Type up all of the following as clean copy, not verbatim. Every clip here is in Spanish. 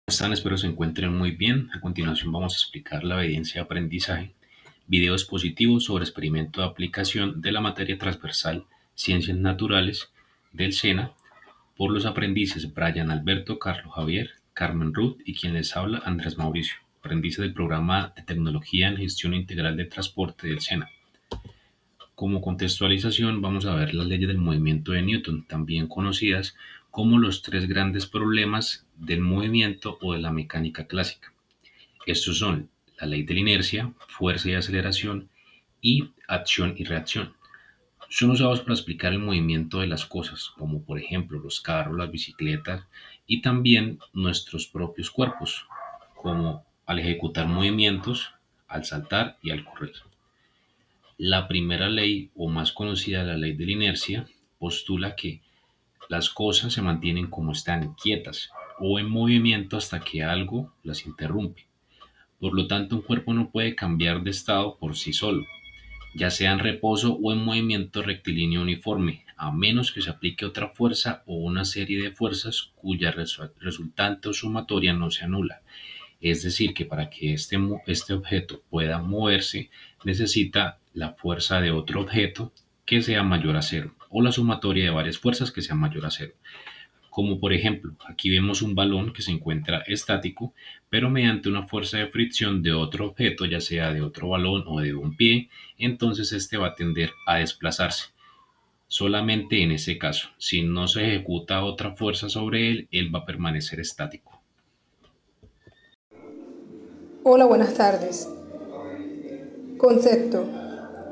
Están? Espero se encuentren muy bien. A continuación vamos a explicar la evidencia de aprendizaje, video expositivo sobre experimento de aplicación de la materia transversal Ciencias Naturales del SENA por los aprendices Brian Alberto, Carlos Javier, Carmen Ruth y quien les habla Andrés Mauricio, aprendices del programa de Tecnología en Gestión Integral de Transporte del SENA. Como contextualización vamos a ver las leyes del movimiento de Newton, también conocidas como los tres grandes problemas del movimiento o de la mecánica clásica. Estos son la ley de la inercia, fuerza y aceleración y acción y reacción. Son usados para explicar el movimiento de las cosas, como por ejemplo los carros, las bicicletas y también nuestros propios cuerpos, como al ejecutar movimientos, al saltar y al correr. La primera ley, o más conocida la ley de la inercia, postula que las cosas se mantienen como están, quietas o en movimiento hasta que algo las interrumpe. Por lo tanto, un cuerpo no puede cambiar de estado por sí solo, ya sea en reposo o en movimiento rectilíneo uniforme, a menos que se aplique otra fuerza o una serie de fuerzas cuya resultante o sumatoria no se anula. Es decir, que para que este objeto pueda moverse, necesita la fuerza de otro objeto que sea mayor a cero, o la sumatoria de varias fuerzas que sea mayor a cero. Como por ejemplo, aquí vemos un balón que se encuentra estático, pero mediante una fuerza de fricción de otro objeto, ya sea de otro balón o de un pie, entonces este va a tender a desplazarse. Solamente en ese caso, si no se ejecuta otra fuerza sobre él, él va a permanecer estático. Hola, buenas tardes. Concepto.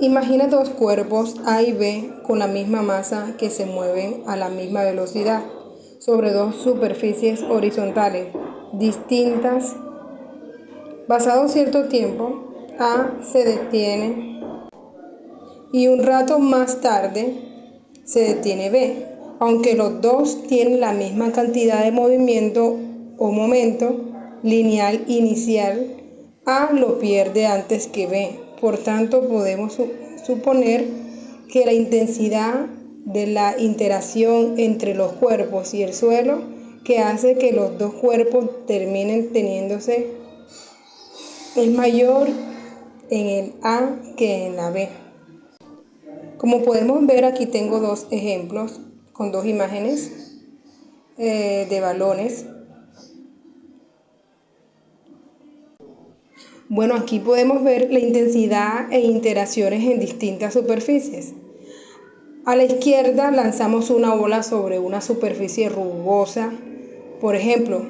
Imagina dos cuerpos A y B con la misma masa que se mueven a la misma velocidad sobre dos superficies horizontales distintas. Pasado cierto tiempo, A se detiene y un rato más tarde se detiene B. Aunque los dos tienen la misma cantidad de movimiento o momento lineal inicial, A lo pierde antes que B. Por tanto, podemos suponer que la intensidad de la interacción entre los cuerpos y el suelo que hace que los dos cuerpos terminen teniéndose es mayor en el A que en la B. Como podemos ver, aquí tengo dos ejemplos con dos imágenes de balones. Bueno, aquí podemos ver la intensidad e interacciones en distintas superficies. A la izquierda lanzamos una bola sobre una superficie rugosa, por ejemplo,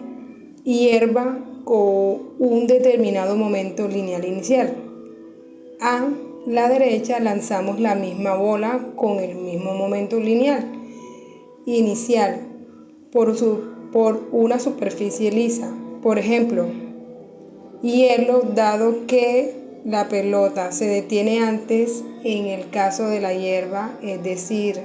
hierba con un determinado momento lineal inicial. A la derecha lanzamos la misma bola con el mismo momento lineal inicial por una superficie lisa. Por ejemplo, hielo, dado que la pelota se detiene antes en el caso de la hierba, es decir,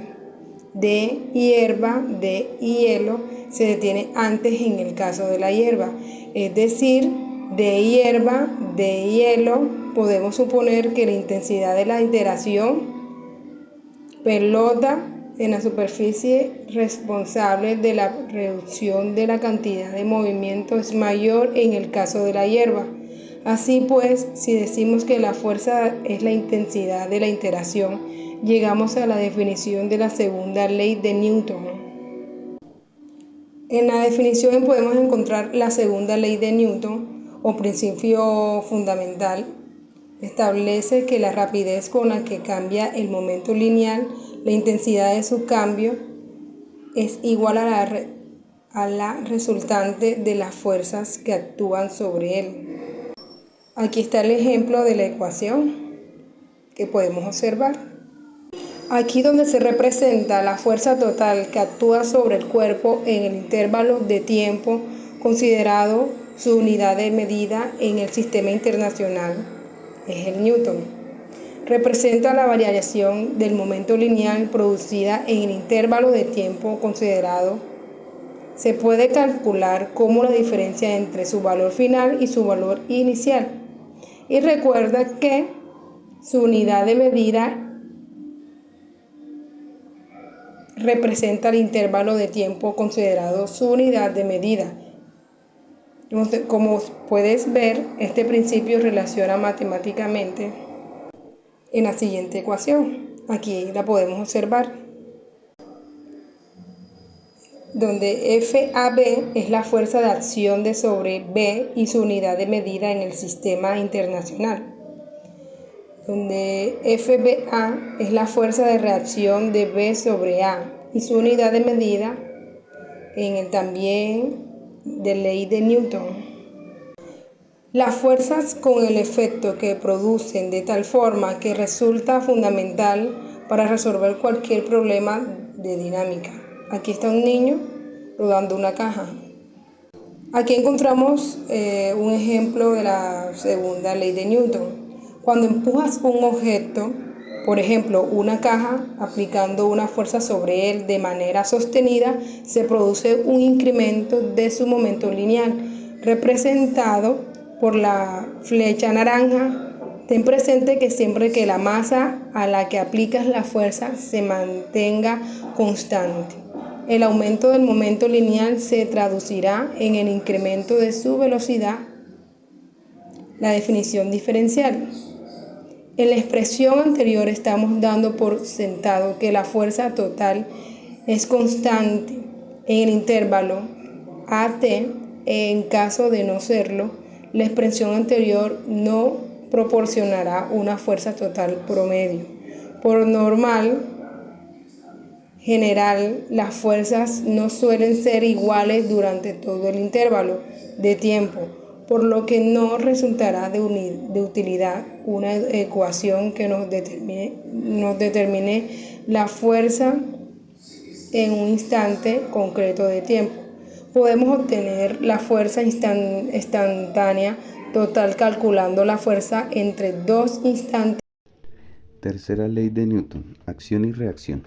de hierba, de hielo, se detiene antes en el caso de la hierba, es decir, de hierba, de hielo. Podemos suponer que la intensidad de la interacción pelota en la superficie responsable de la reducción de la cantidad de movimiento es mayor en el caso de la hierba. Así pues, si decimos que la fuerza es la intensidad de la interacción, llegamos a la definición de la segunda ley de Newton. En la definición podemos encontrar la segunda ley de Newton o principio fundamental. Establece que la rapidez con la que cambia el momento lineal, la intensidad de su cambio, es igual a la resultante de las fuerzas que actúan sobre él. Aquí está el ejemplo de la ecuación que podemos observar. Aquí donde se representa la fuerza total que actúa sobre el cuerpo en el intervalo de tiempo considerado su unidad de medida en el sistema internacional es el Newton. Representa la variación del momento lineal producida en el intervalo de tiempo considerado. Se puede calcular como la diferencia entre su valor final y su valor inicial. Y recuerda que su unidad de medida representa el intervalo de tiempo considerado su unidad de medida. Como puedes ver, este principio relaciona matemáticamente en la siguiente ecuación. Aquí la podemos observar, donde FAB es la fuerza de acción de sobre B y su unidad de medida en el sistema internacional, donde FBA es la fuerza de reacción de B sobre A y su unidad de medida en el también de ley de Newton. Las fuerzas con el efecto que producen de tal forma que resulta fundamental para resolver cualquier problema de dinámica. Aquí está un niño rodando una caja. Aquí encontramos un ejemplo de la segunda ley de Newton. Cuando empujas un objeto, por ejemplo una caja, aplicando una fuerza sobre él de manera sostenida, se produce un incremento de su momento lineal, representado por la flecha naranja. Ten presente que siempre que la masa a la que aplicas la fuerza se mantenga constante, el aumento del momento lineal se traducirá en el incremento de su velocidad. La definición diferencial. En la expresión anterior estamos dando por sentado que la fuerza total es constante en el intervalo AT. En caso de no serlo, la expresión anterior no proporcionará una fuerza total promedio. Por normal general, las fuerzas no suelen ser iguales durante todo el intervalo de tiempo, por lo que no resultará de utilidad una ecuación que nos determine la fuerza en un instante concreto de tiempo. Podemos obtener la fuerza instantánea total calculando la fuerza entre dos instantes. Tercera ley de Newton, acción y reacción.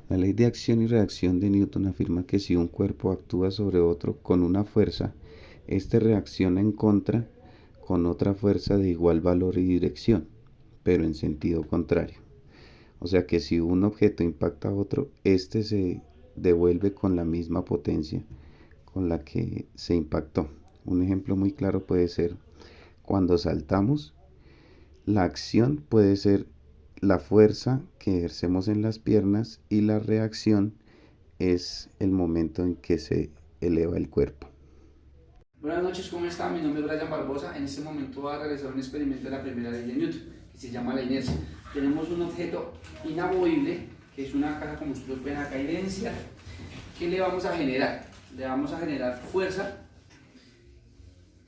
La ley de acción y reacción de Newton afirma que si un cuerpo actúa sobre otro con una fuerza, éste reacciona en contra con otra fuerza de igual valor y dirección, pero en sentido contrario. O sea que si un objeto impacta a otro, éste se devuelve con la misma potencia con la que se impactó. Un ejemplo muy claro puede ser cuando saltamos, la acción puede ser la fuerza que ejercemos en las piernas y la reacción es el momento en que se eleva el cuerpo. Buenas noches, ¿cómo están? Mi nombre es Brian Barbosa. En este momento voy a realizar un experimento de la primera ley de Newton, que se llama la inercia. Tenemos un objeto inamovible, que es una caja como ustedes ven acá evidenciada. ¿Qué le vamos a generar? Le vamos a generar fuerza.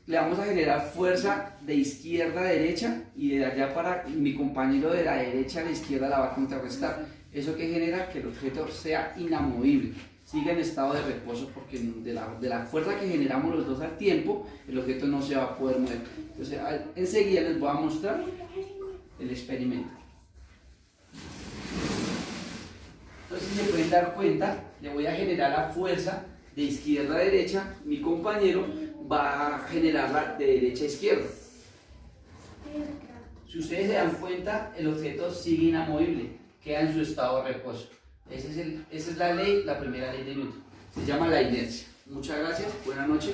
Le vamos a generar fuerza de izquierda a derecha y de allá para mi compañero de la derecha a la izquierda la va a contrarrestar. Eso que genera que el objeto sea inamovible, siga en estado de reposo, porque de la fuerza que generamos los dos al tiempo, el objeto no se va a poder mover. Entonces, enseguida les voy a mostrar el experimento. Entonces, si se pueden dar cuenta, le voy a generar la fuerza de izquierda a derecha, mi compañero va a generarla de derecha a izquierda. Si ustedes se dan cuenta, el objeto sigue inamovible, queda en su estado de reposo. Esa es la ley, la primera ley de Newton. Se llama la inercia. Muchas gracias, buenas noches.